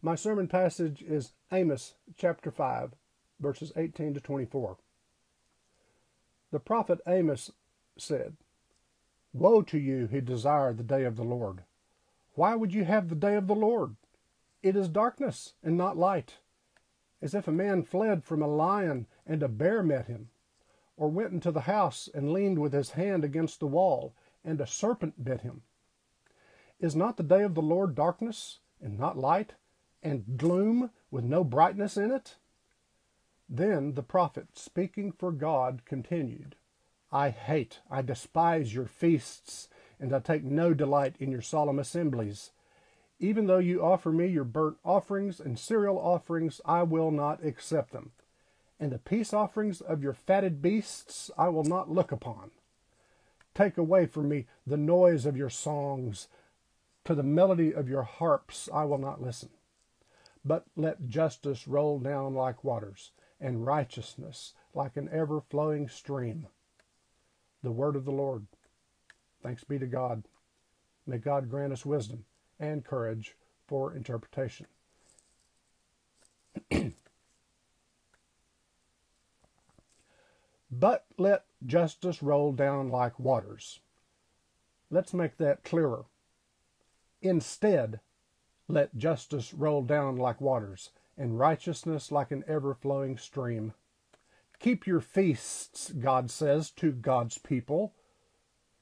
My sermon passage is Amos chapter 5, verses 18 to 24. The prophet Amos said, "Woe to you who desire the day of the Lord. Why would you have the day of the Lord? It is darkness and not light, as if a man fled from a lion and a bear met him, or went into the house and leaned with his hand against the wall, and a serpent bit him. Is not the day of the Lord darkness and not light, and gloom with no brightness in it?" Then the prophet, speaking for God, continued, I despise your feasts, and I take no delight in your solemn assemblies. Even though you offer me your burnt offerings and cereal offerings, I will not accept them. And the peace offerings of your fatted beasts I will not look upon. Take away from me the noise of your songs. To the melody of your harps I will not listen. But let justice roll down like waters, and righteousness like an ever-flowing stream. The word of the Lord. Thanks be to God. May God grant us wisdom and courage for interpretation. But let justice roll down like waters. Let's make that clearer. Instead, let justice roll down like waters, and righteousness like an ever-flowing stream. Keep your feasts, God says to God's people.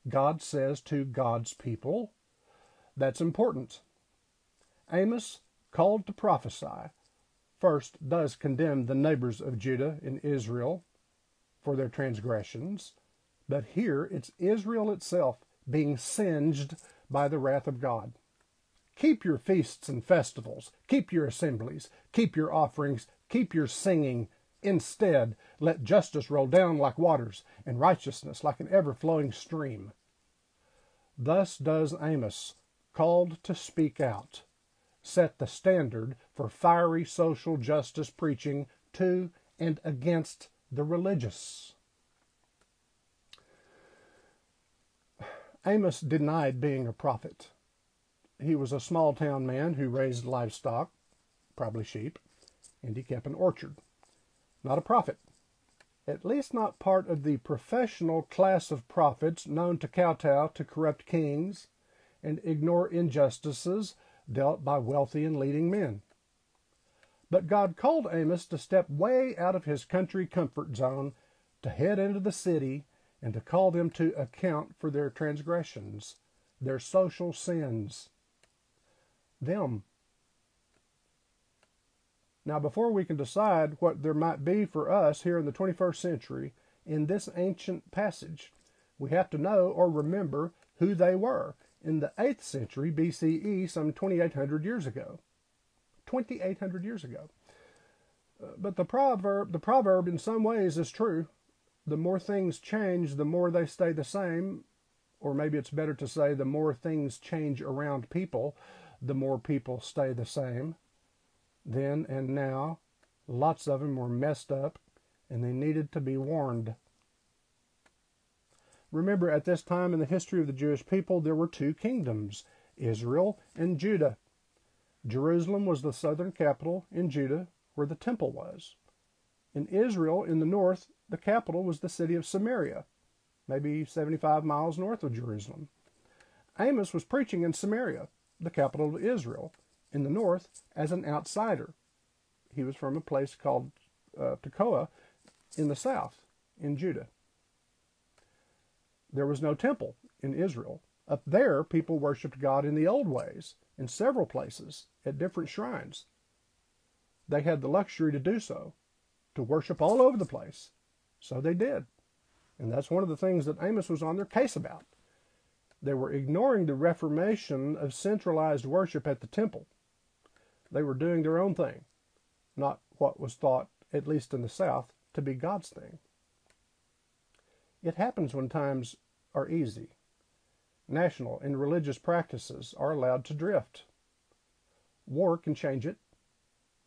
God says to God's people. That's important. Amos, called to prophesy, first does condemn the neighbors of Judah and Israel for their transgressions, but here it's Israel itself being singed by the wrath of God. Keep your feasts and festivals, keep your assemblies, keep your offerings, keep your singing. Instead, let justice roll down like waters, and righteousness like an ever-flowing stream. Thus does Amos, called to speak out, set the standard for fiery social justice preaching to and against the religious. Amos denied being a prophet. He was a small-town man who raised livestock, probably sheep, and he kept an orchard. Not a prophet. At least not part of the professional class of prophets known to kowtow to corrupt kings and ignore injustices dealt by wealthy and leading men. But God called Amos to step way out of his country comfort zone, to head into the city, and to call them to account for their transgressions, their social sins. Them. Now, before we can decide what there might be for us here in the 21st century in this ancient passage, we have to know or remember who they were in the 8th century BCE, some 2,800 years ago. 2,800 years ago. But the proverb in some ways is true. The more things change, the more they stay the same. Or maybe it's better to say the more things change around people, the more people stay the same. Then and now, lots of them were messed up, and they needed to be warned. Remember, at this time in the history of the Jewish people, there were two kingdoms, Israel and Judah. Jerusalem was the southern capital in Judah, where the temple was. In Israel, in the north, the capital was the city of Samaria, maybe 75 miles north of Jerusalem. Amos was preaching in Samaria, the capital of Israel, in the north, as an outsider. He was from a place called Tekoa in the south, in Judah. There was no temple in Israel. Up there, people worshipped God in the old ways, in several places, at different shrines. They had the luxury to do so, to worship all over the place. So they did. And that's one of the things that Amos was on their case about. They were ignoring the reformation of centralized worship at the temple. They were doing their own thing, not what was thought, at least in the South, to be God's thing. It happens when times are easy. National and religious practices are allowed to drift. War can change it.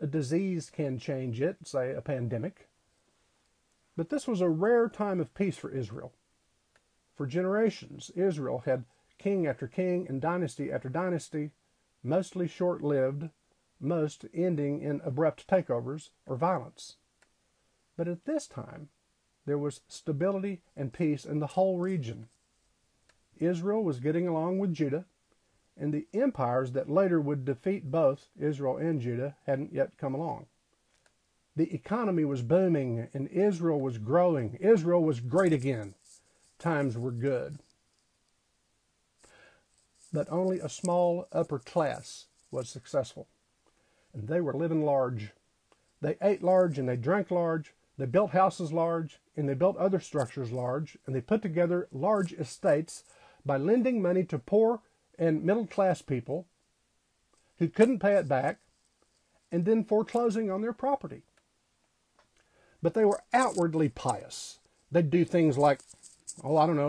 A disease can change it, say a pandemic. But this was a rare time of peace for Israel. For generations, Israel had king after king and dynasty after dynasty, mostly short-lived, most ending in abrupt takeovers or violence. But at this time, there was stability and peace in the whole region. Israel was getting along with Judah, and the empires that later would defeat both Israel and Judah hadn't yet come along. The economy was booming, and Israel was growing. Israel was great again. Times were good. But only a small upper class was successful, and they were living large. They ate large and they drank large. They built houses large, and they built other structures large, and they put together large estates by lending money to poor and middle-class people who couldn't pay it back, and then foreclosing on their property. But they were outwardly pious. They'd do things like,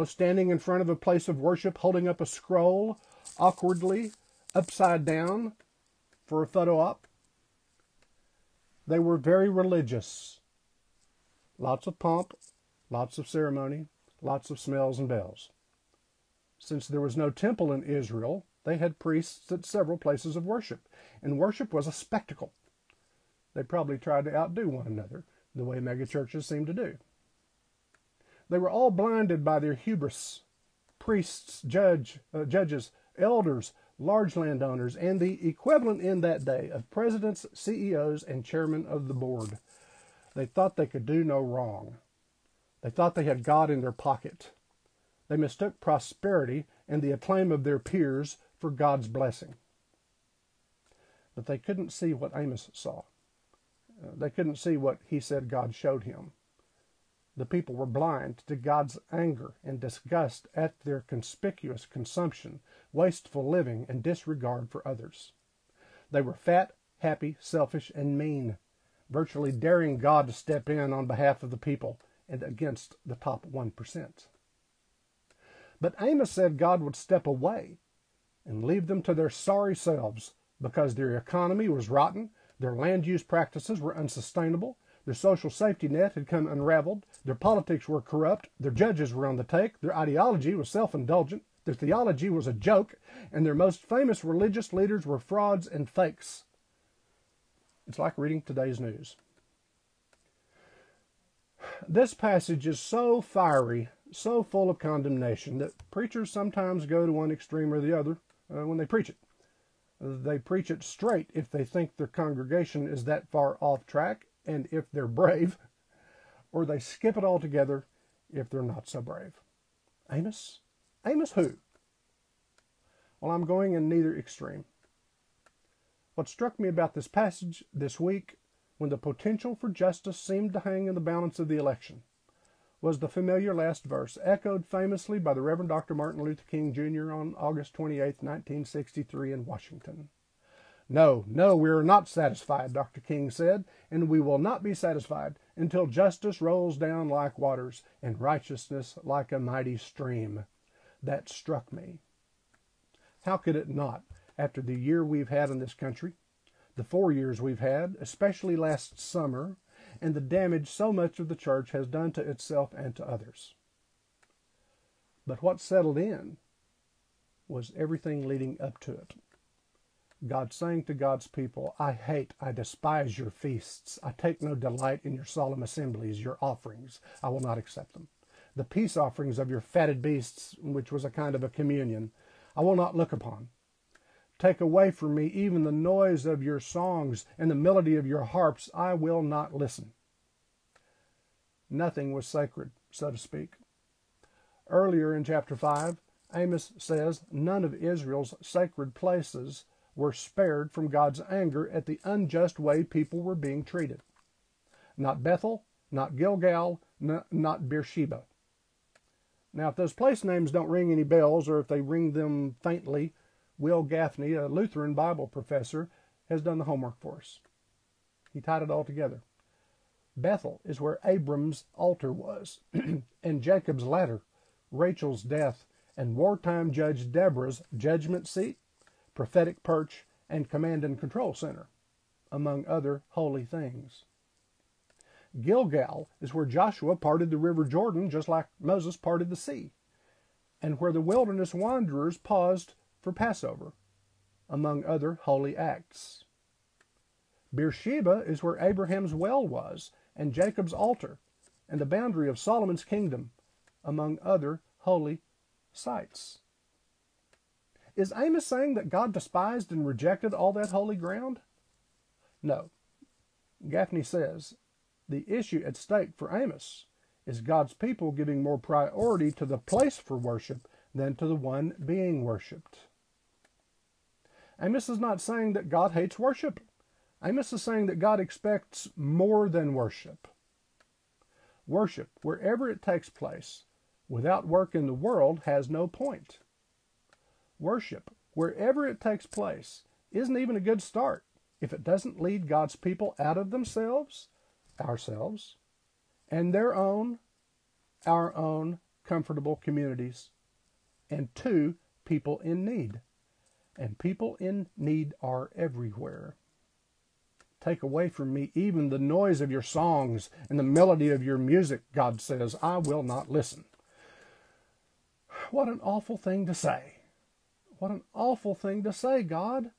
standing in front of a place of worship, holding up a scroll, awkwardly, upside down, for a photo op. They were very religious. Lots of pomp, lots of ceremony, lots of smells and bells. Since there was no temple in Israel, they had priests at several places of worship, and worship was a spectacle. They probably tried to outdo one another, the way megachurches seem to do. They were all blinded by their hubris. Priests, judges, elders, large landowners, and the equivalent in that day of presidents, CEOs, and chairmen of the board. They thought they could do no wrong. They thought they had God in their pocket. They mistook prosperity and the acclaim of their peers for God's blessing. But they couldn't see what Amos saw. They couldn't see what he said God showed him. The people were blind to God's anger and disgust at their conspicuous consumption, wasteful living, and disregard for others. They were fat, happy, selfish, and mean, virtually daring God to step in on behalf of the people and against the top 1%. But Amos said God would step away and leave them to their sorry selves because their economy was rotten, their land use practices were unsustainable, their social safety net had come unraveled, their politics were corrupt, their judges were on the take, their ideology was self-indulgent, their theology was a joke, and their most famous religious leaders were frauds and fakes. It's like reading today's news. This passage is so fiery, so full of condemnation, that preachers sometimes go to one extreme or the other when they preach it. They preach it straight if they think their congregation is that far off track, and if they're brave, or they skip it altogether if they're not so brave. Amos? Amos who? Well, I'm going in neither extreme. What struck me about this passage this week, when the potential for justice seemed to hang in the balance of the election, was the familiar last verse, echoed famously by the Reverend Dr. Martin Luther King Jr. on August 28, 1963 in Washington. No, we are not satisfied, Dr. King said, and we will not be satisfied until justice rolls down like waters and righteousness like a mighty stream. That struck me. How could it not, after the year we've had in this country, the 4 years we've had, especially last summer, and the damage so much of the church has done to itself and to others? But what settled in was everything leading up to it. God saying to God's people, I despise your feasts. I take no delight in your solemn assemblies, your offerings. I will not accept them. The peace offerings of your fatted beasts, which was a kind of a communion, I will not look upon. Take away from me even the noise of your songs and the melody of your harps. I will not listen. Nothing was sacred, so to speak. Earlier in chapter 5, Amos says none of Israel's sacred places were spared from God's anger at the unjust way people were being treated. Not Bethel, not Gilgal, not Beersheba. Now, if those place names don't ring any bells, or if they ring them faintly, Will Gaffney, a Lutheran Bible professor, has done the homework for us. He tied it all together. Bethel is where Abram's altar was, and Jacob's ladder, Rachel's death, and wartime Judge Deborah's judgment seat, prophetic perch, and command and control center, among other holy things. Gilgal is where Joshua parted the river Jordan just like Moses parted the sea, and where the wilderness wanderers paused for Passover, among other holy acts. Beersheba is where Abraham's well was, and Jacob's altar, and the boundary of Solomon's kingdom, among other holy sites. Is Amos saying that God despised and rejected all that holy ground? No. Gaffney says, the issue at stake for Amos is God's people giving more priority to the place for worship than to the one being worshipped. Amos is not saying that God hates worship. Amos is saying that God expects more than worship. Worship, wherever it takes place, without work in the world, has no point. Worship, wherever it takes place, isn't even a good start if it doesn't lead God's people out of themselves, ourselves, and our own comfortable communities, and to people in need. And people in need are everywhere. Take away from me even the noise of your songs and the melody of your music, God says, I will not listen. What an awful thing to say. What an awful thing to say, God.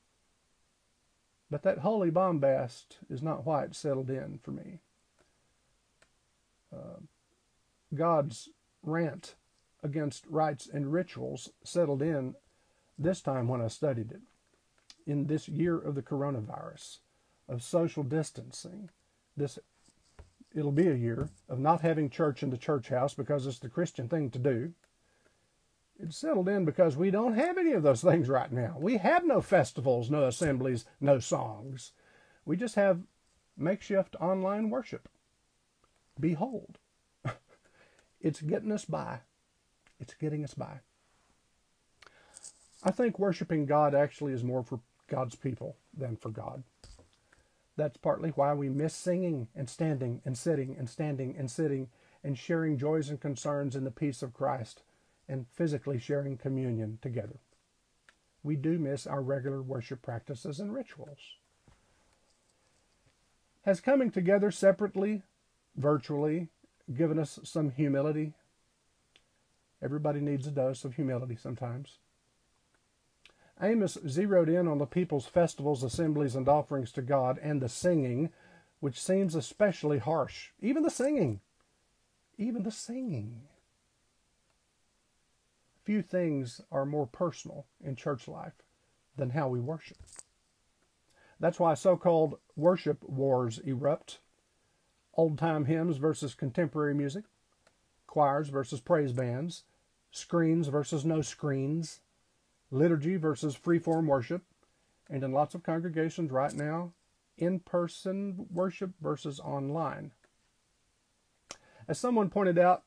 But that holy bombast is not why it settled in for me. God's rant against rites and rituals settled in this time when I studied it. In this year of the coronavirus, of social distancing, it'll be a year of not having church in the church house because it's the Christian thing to do. It settled in because we don't have any of those things right now. We have no festivals, no assemblies, no songs. We just have makeshift online worship. Behold. It's getting us by. It's getting us by. I think worshiping God actually is more for God's people than for God. That's partly why we miss singing and standing and sitting and standing and sitting and sharing joys and concerns in the peace of Christ and physically sharing communion together. We do miss our regular worship practices and rituals. Has coming together separately, virtually, given us some humility? Everybody needs a dose of humility sometimes. Amos zeroed in on the people's festivals, assemblies, and offerings to God, and the singing, which seems especially harsh. Even the singing. Even the singing. Few things are more personal in church life than how we worship. That's why so-called worship wars erupt. Old-time hymns versus contemporary music, choirs versus praise bands, screens versus no screens, liturgy versus free-form worship, and in lots of congregations right now, in-person worship versus online. As someone pointed out,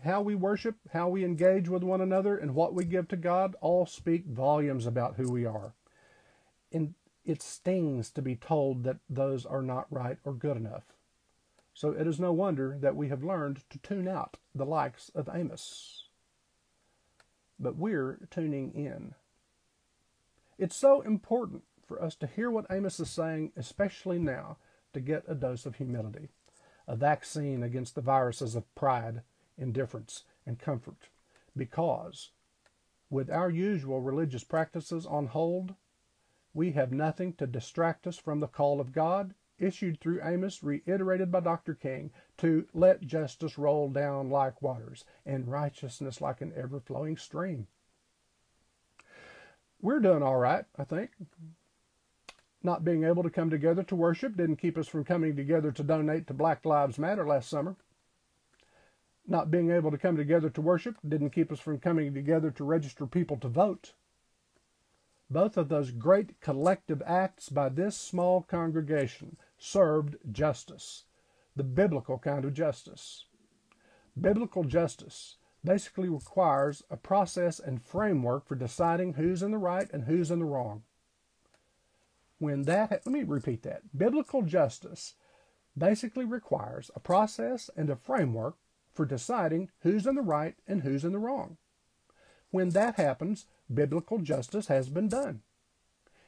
how we worship, how we engage with one another, and what we give to God all speak volumes about who we are. And it stings to be told that those are not right or good enough. So it is no wonder that we have learned to tune out the likes of Amos. But we're tuning in. It's so important for us to hear what Amos is saying, especially now, to get a dose of humility, a vaccine against the viruses of pride, indifference, and comfort. Because with our usual religious practices on hold, we have nothing to distract us from the call of God, issued through Amos, reiterated by Dr. King, to let justice roll down like waters and righteousness like an ever-flowing stream. We're doing all right, I think. Not being able to come together to worship didn't keep us from coming together to donate to Black Lives Matter last summer. Not being able to come together to worship didn't keep us from coming together to register people to vote. Both of those great collective acts by this small congregation served justice, the biblical kind of justice. Biblical justice basically requires a process and framework for deciding who's in the right and who's in the wrong. Let me repeat that. Biblical justice basically requires a process and a framework for deciding who's in the right and who's in the wrong. When that happens, biblical justice has been done.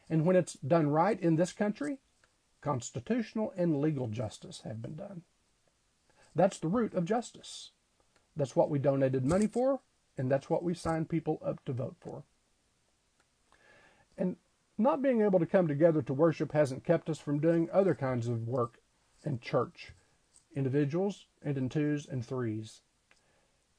And when it's done right in this country, constitutional and legal justice have been done. That's the root of justice. That's what we donated money for, and that's what we signed people up to vote for. And Not being able to come together to worship hasn't kept us from doing other kinds of work in church, individuals and in twos and threes.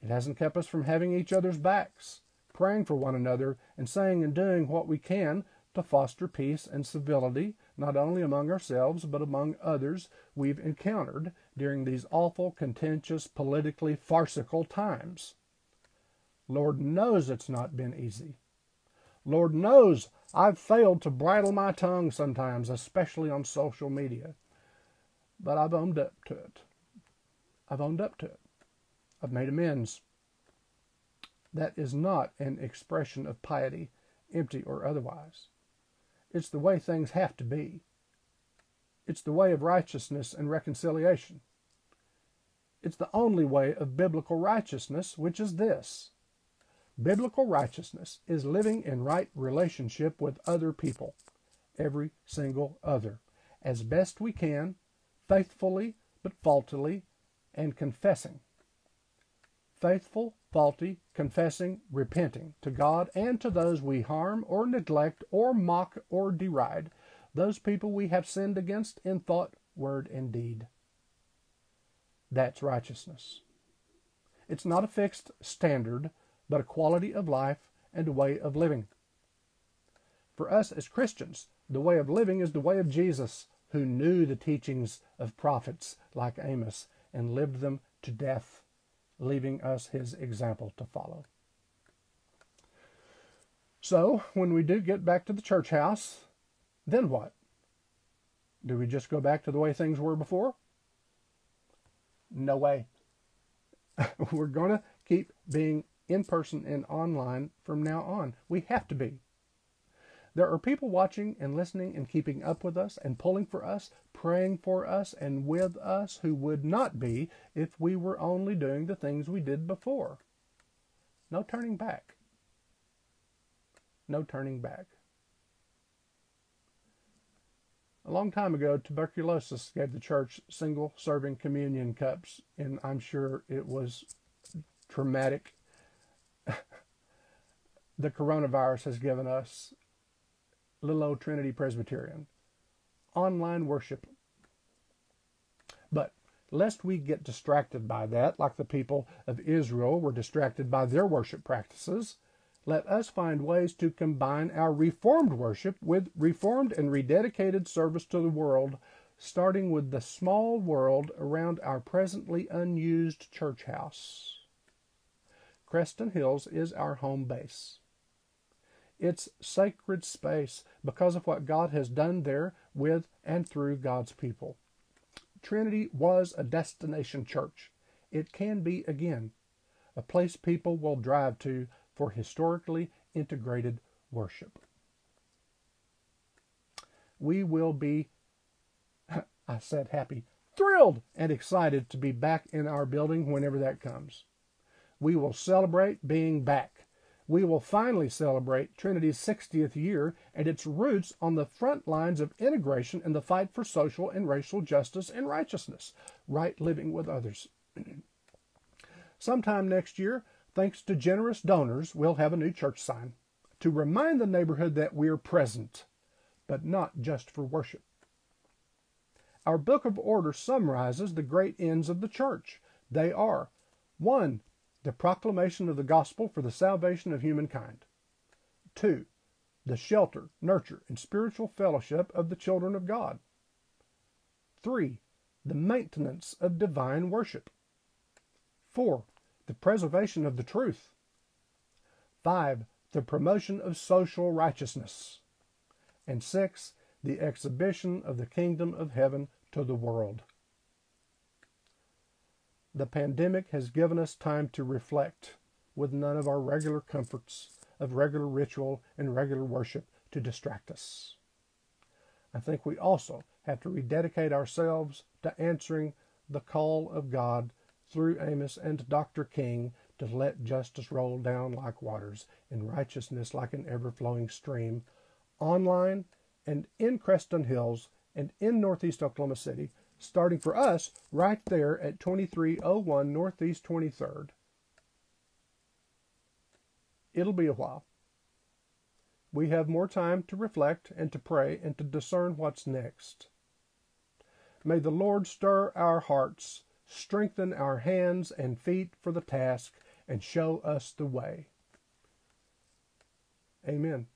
It hasn't kept us from having each other's backs, praying for one another, and saying and doing what we can to foster peace and civility, not only among ourselves, but among others we've encountered during these awful, contentious, politically farcical times. Lord knows it's not been easy. Lord knows I've failed to bridle my tongue sometimes, especially on social media. But I've owned up to it. I've owned up to it. I've made amends. That is not an expression of piety, empty or otherwise. It's the way things have to be. It's the way of righteousness and reconciliation. It's the only way of biblical righteousness, which is this. Biblical righteousness is living in right relationship with other people, every single other, as best we can, faithfully but faultily, and confessing. Faithful, faulty, confessing, repenting to God and to those we harm or neglect or mock or deride, those people we have sinned against in thought, word, and deed. That's righteousness. It's not a fixed standard, but a quality of life and a way of living. For us as Christians, the way of living is the way of Jesus, who knew the teachings of prophets like Amos and lived them to death, leaving us his example to follow. So, when we do get back to the church house, then what? Do we just go back to the way things were before? No way. We're going to keep being in person and online from now on. We have to be. There are people watching and listening and keeping up with us and pulling for us, praying for us and with us who would not be if we were only doing the things we did before. No turning back. No turning back. A long time ago, tuberculosis gave the church single-serving communion cups, and I'm sure it was traumatic. The coronavirus has given us little old Trinity Presbyterian online worship. But lest we get distracted by that, like the people of Israel were distracted by their worship practices, let us find ways to combine our reformed worship with reformed and rededicated service to the world, starting with the small world around our presently unused church house. Creston Hills is our home base. It's sacred space because of what God has done there with and through God's people. Trinity was a destination church. It can be again, a place people will drive to for historically integrated worship. We will be, I said happy, thrilled and excited to be back in our building whenever that comes. We will celebrate being back. We will finally celebrate Trinity's 60th year and its roots on the front lines of integration and the fight for social and racial justice and righteousness, right living with others. Sometime next year, thanks to generous donors, we'll have a new church sign to remind the neighborhood that we're present, but not just for worship. Our book of order summarizes the great ends of the church. They are: 1. The proclamation of the gospel for the salvation of humankind. 2. The shelter, nurture, and spiritual fellowship of the children of God. 3. The maintenance of divine worship. 4. The preservation of the truth. 5. The promotion of social righteousness. And 6. The exhibition of the kingdom of heaven to the world. The pandemic has given us time to reflect, with none of our regular comforts of regular ritual and regular worship to distract us. I think we also have to rededicate ourselves to answering the call of God through Amos and Dr. King to let justice roll down like waters and righteousness like an ever-flowing stream, online and in Creston Hills and in Northeast Oklahoma City, starting for us right there at 2301 Northeast 23rd. It'll be a while. we have more time to reflect and to pray and to discern what's next. May the Lord stir our hearts, strengthen our hands and feet for the task, and show us the way. Amen.